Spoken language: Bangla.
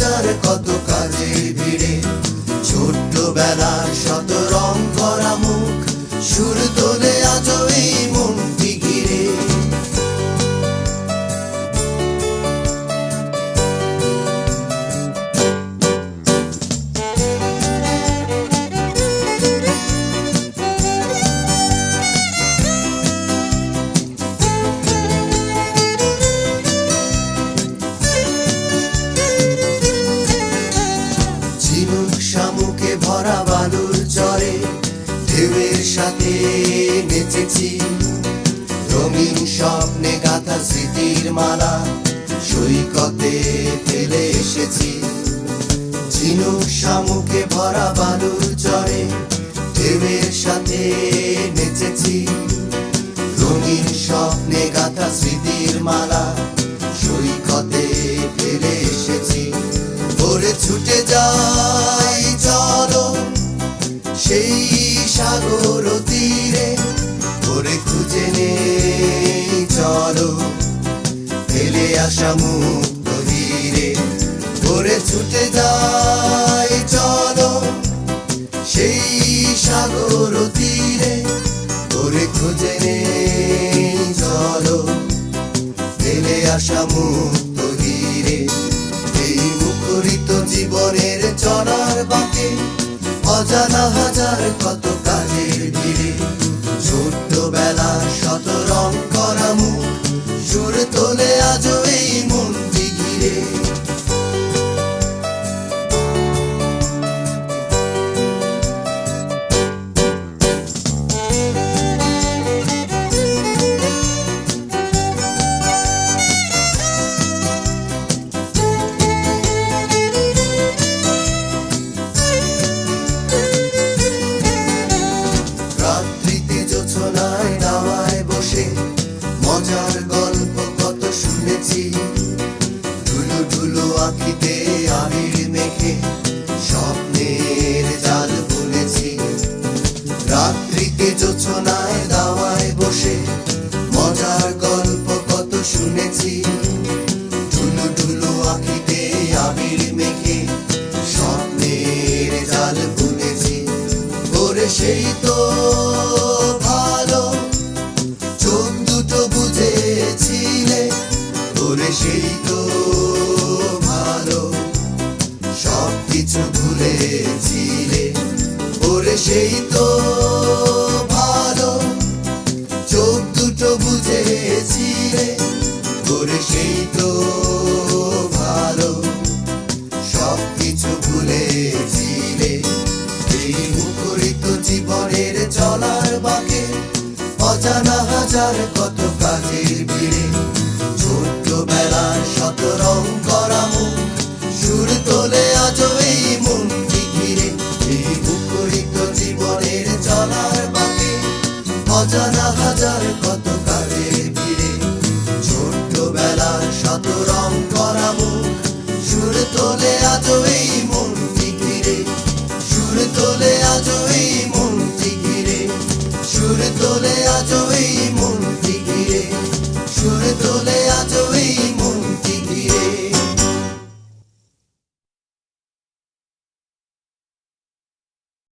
হাজার কত কাজের ভিড়ে, ছোট্টবেলার শত রং করা মুখ সুর তোলে আজও এই মনটি ঘিরে। শামুকে ভরা বালুর চরে ঢেউয়ের সাথে নেচেছি, রঙিন স্বপ্নে গাঁথা স্মৃতির মালা সৈকতে ফেলে এসেছি। ঝিনুক শামুকে ভরা বালুর চরে ঢেউয়ের সাথে নেচেছি, রঙিন স্বপ্নে গাঁথা স্মৃতির মালা সৈকতে ফেলে এসেছি। ভোরে ছুটে যাই চলো সেই সাগর তীরে, ভোরে খুঁজে নেই চলো ফেলে আসা মুক্ত হিরে। ভোরে ছুটে যাই চলো সেই সাগর তীরে, ভোরে খুঁজে নেই চলো ফেলে আসা মুক্ত হিরে। এই মুখরিত জীবনের চলার বাঁকে অজানা হাজার কত কাজের ভিড়ে, ছোট্টবেলার শত রং করা মুখ সুর তোলে আজও এই মনটি ঘিরে। জোছনায় দাওয়ায় বসে মজার গল্প কত শুনেছি, ধুলো ধুলো আঁখিতে আবির মেখে স্বপ্নের জাল বুনেছি। রাত্রিতে জোছনায় দাওয়ায় বসে মজার গল্প কত শুনেছি, ধুলো ধুলো আঁখিতে আবির মেখে স্বপ্নের জাল বুনেছি। ওরে সেই তো ভালো চোখ দুটো বুঝেছিলে, ওরে সেই তো ভালো সব কিছু ভুলেছিলে। ওরে সেই তো ভালো চোখ দুটো বুঝেছিলে, ওরে সেই তো ভালো সব কিছু ভুলেছিলে। এই মুখরিত জীবনের চলার বাঁকে অজানা হাজার কত কাজের ভিড়ে, ছোট্টবেলার শত রং করা মুখ সুর তোলে আজও এই মনটি ঘিরে। এই মুখরিত জীবনের চলার বাঁকে অজানা হাজার